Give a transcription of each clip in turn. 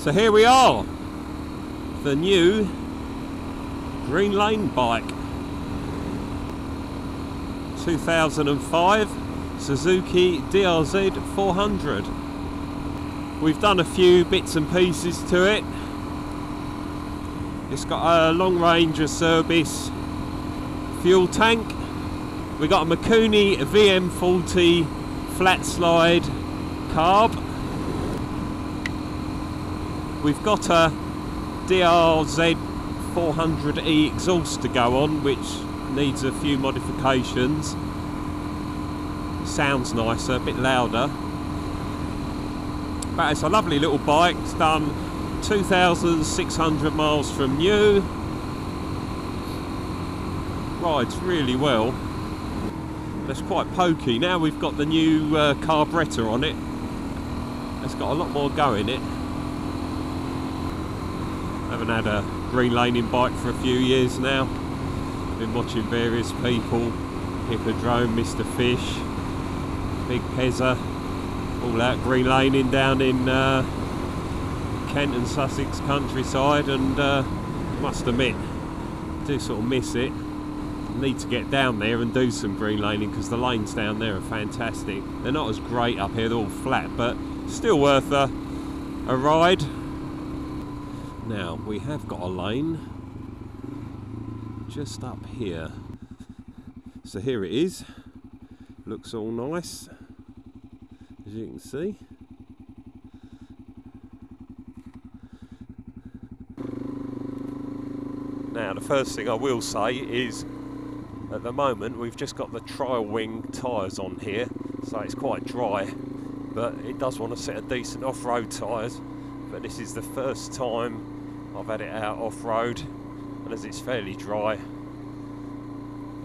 So here we are, the new Green Lane bike, 2005 Suzuki DRZ 400. We've done a few bits and pieces to it. It's got a long range of service fuel tank. We got a Mikuni VM40 flat slide carb. We've got a DRZ 400E exhaust to go on, which needs a few modifications. Sounds nicer, a bit louder. But it's a lovely little bike. It's done 2,600 miles from new. Rides really well. It's quite pokey. Now we've got the new carburettor on it. It's got a lot more go in it. Haven't had a Green Laning bike for a few years now. Been watching various people, Hippodrome, Mr. Fish, Big Pezza, all out Green Laning down in Kent and Sussex countryside, and must admit, I do sort of miss it. Need to get down there and do some Green Laning because the lanes down there are fantastic. They're not as great up here, they're all flat, but still worth a ride. Now, we have got a lane just up here. So here it is. Looks all nice, as you can see. Now, the first thing I will say is, at the moment, we've just got the trial wing tyres on here, so it's quite dry, but it does want to set a decent off-road tyres. But this is the first time I've had it out off-road, and as it's fairly dry,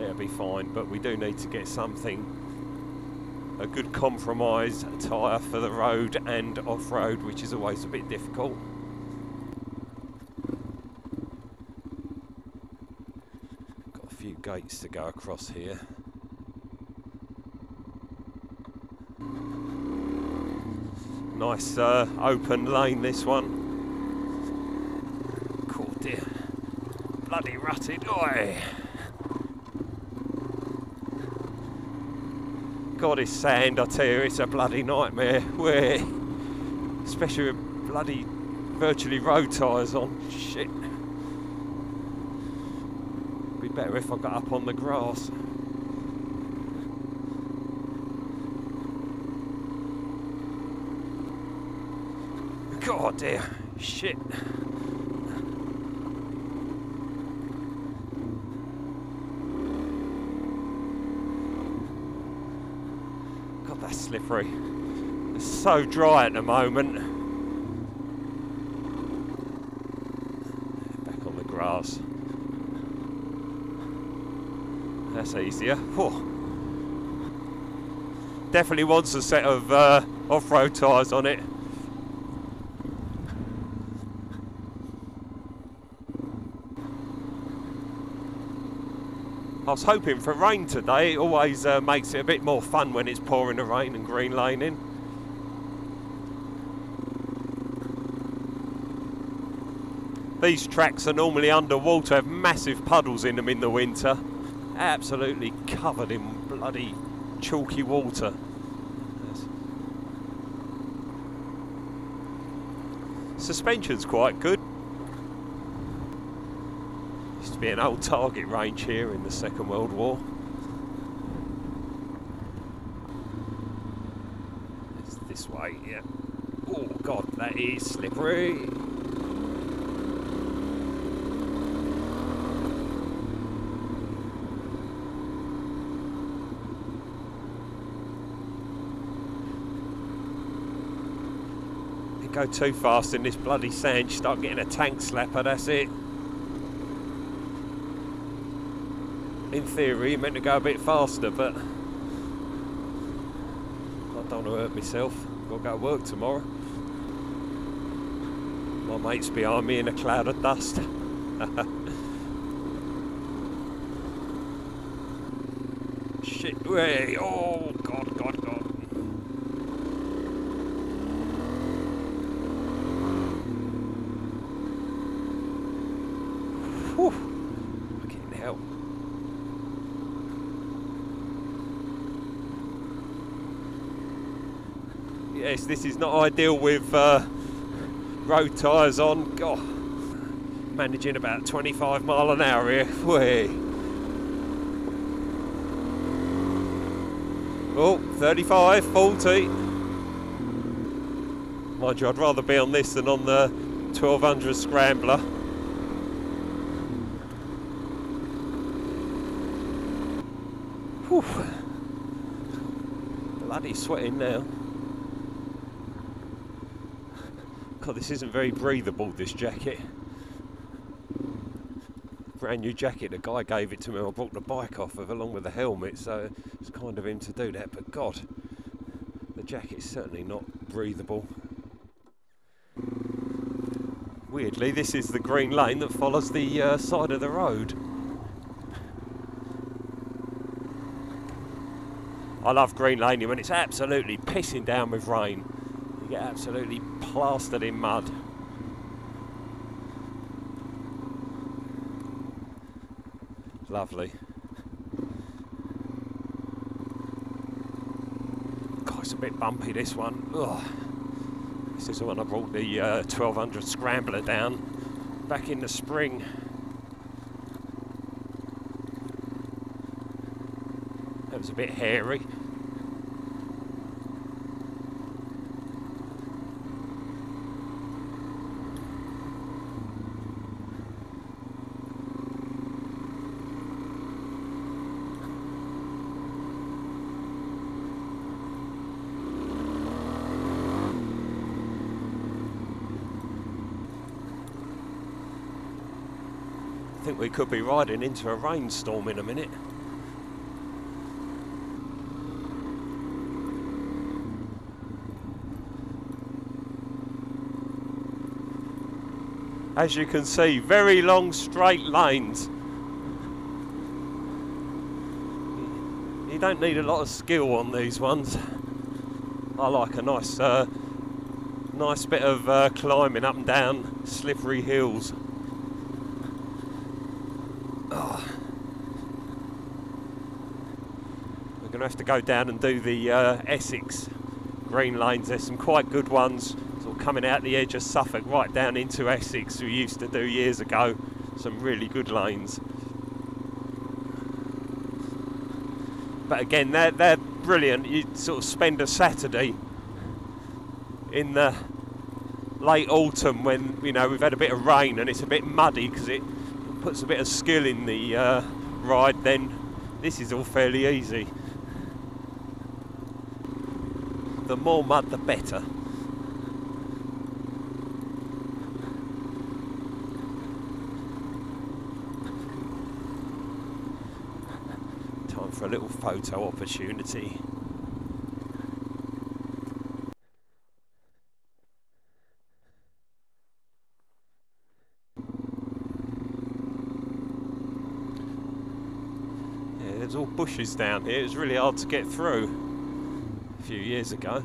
it'll be fine. But we do need to get something, a good compromise tyre for the road and off-road, which is always a bit difficult. Got a few gates to go across here. Nice open lane, this one. Cool dear. Bloody rutted. Oi! God, it's sand, I tell you, it's a bloody nightmare. Where, especially with bloody virtually road tyres on. Shit. Be better if I got up on the grass. God dear, shit. God, that's slippery. It's so dry at the moment. Back on the grass. That's easier. Whew. Definitely wants a set of off-road tyres on it. I was hoping for rain today. It always makes it a bit more fun when it's pouring the rain and Green Laning. These tracks are normally underwater, have massive puddles in them in the winter. Absolutely covered in bloody chalky water. Suspension's quite good. Used to be an old target range here in the Second World War. It's this way, yeah. Oh God, that is slippery. If you go too fast in this bloody sand, you start getting a tank slapper, that's it. In theory, meant to go a bit faster, but I don't want to hurt myself. Got to go to work tomorrow. My mate's behind me in a cloud of dust. Shit, way! Oh God, God, God! Yes, this is not ideal with road tyres on. God, managing about 25 mile an hour here. Whee. Oh, 35, 40. Mind you, I'd rather be on this than on the 1200 Scrambler. Whew. Bloody sweating now. God, this isn't very breathable, this jacket. Brand new jacket, the guy gave it to me. I brought the bike off of along with the helmet, so it's kind of him to do that. But God, the jacket's certainly not breathable. Weirdly, this is the green lane that follows the side of the road. I love green lane when it's absolutely pissing down with rain. You get absolutely plastered in mud. Lovely. God, it's a bit bumpy, this one. Ugh. This is the one I brought the 1200 Scrambler down back in the spring. That was a bit hairy. I think we could be riding into a rainstorm in a minute. As you can see, very long straight lanes. You don't need a lot of skill on these ones. I like a nice bit of climbing up and down slippery hills. Oh. We're going to have to go down and do the Essex green lanes. There's some quite good ones sort of coming out the edge of Suffolk right down into Essex, we used to do years ago. Some really good lanes. But again, they're brilliant. You sort of spend a Saturday in the late autumn when, you know, we've had a bit of rain and it's a bit muddy because it puts a bit of skill in the ride. Then this is all fairly easy. The more mud, the better. Time for a little photo opportunity. There's all bushes down here. It was really hard to get through a few years ago.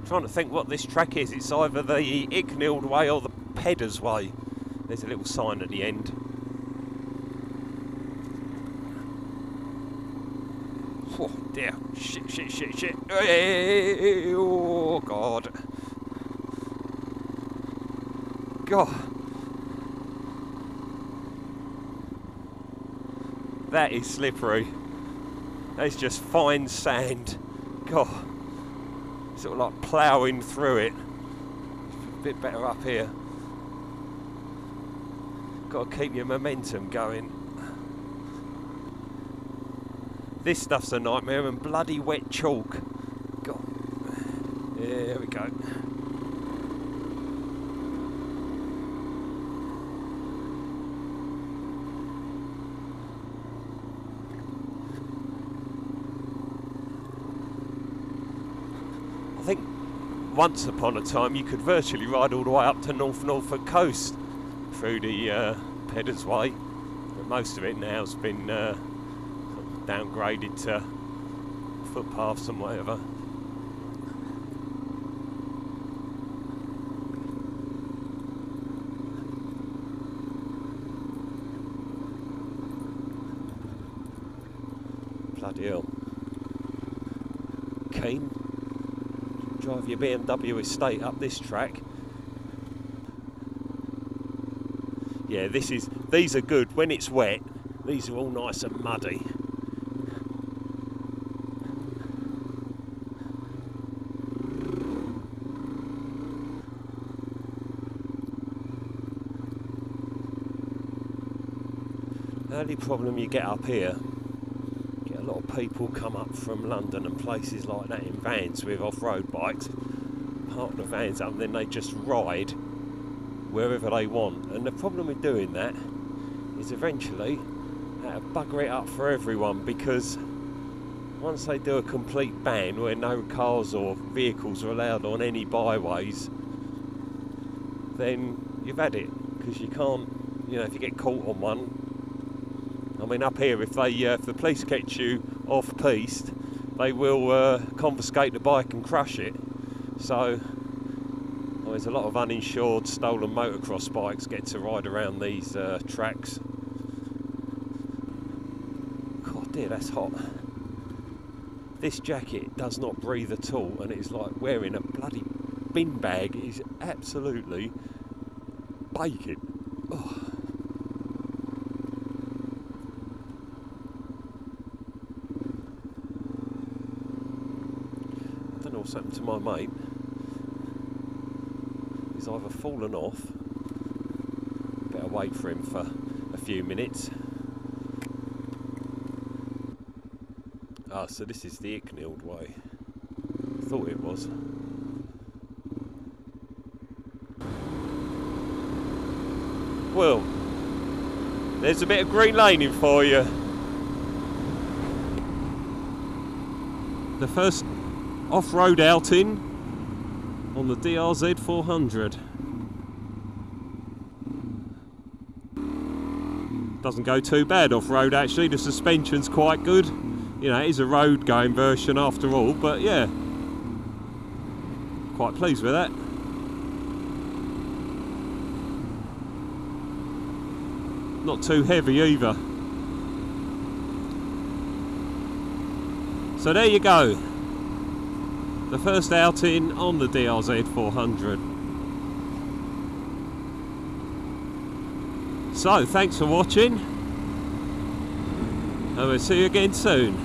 Trying to think what this track is. It's either the Icknield Way or the Peddars Way. There's a little sign at the end. Oh dear. Shit. Oh God. God. That is slippery. That's just fine sand. God. Sort of like ploughing through it. A bit better up here. Got to keep your momentum going. This stuff's a nightmare, and bloody wet chalk. God. There we go. I think once upon a time you could virtually ride all the way up to Norfolk coast through the Peddars Way, but most of it now has been downgraded to footpaths and whatever. Bloody hell. keen, drive your BMW estate up this track. Yeah, these are good when it's wet. These are all nice and muddy. The only problem you get up here, get a lot of people come up from London and places like that in vans with off-road bikes, park the vans up and then they just ride wherever they want. And the problem with doing that is eventually that'll bugger it up for everyone, because once they do a complete ban where no cars or vehicles are allowed on any byways, then you've had it, because you can't, you know, if you get caught on one, I mean, up here, if the police catch you off-piste, they will confiscate the bike and crush it. So there's a lot of uninsured, stolen motocross bikes get to ride around these tracks. God dear, that's hot. This jacket does not breathe at all, and it's like wearing a bloody bin bag. It is absolutely baking. Oh. I don't know what's happened to my mate. He's either fallen off, better wait for him for a few minutes. Ah, so this is the Icknield way. Thought it was. Well, there's a bit of green laning for you. The first off-road outing on the DRZ 400. Doesn't go too bad off-road actually, the suspension's quite good. You know, it is a road going version after all, but yeah, quite pleased with that. Not too heavy either. So there you go. The first outing on the DRZ 400. So, thanks for watching, and we'll see you again soon.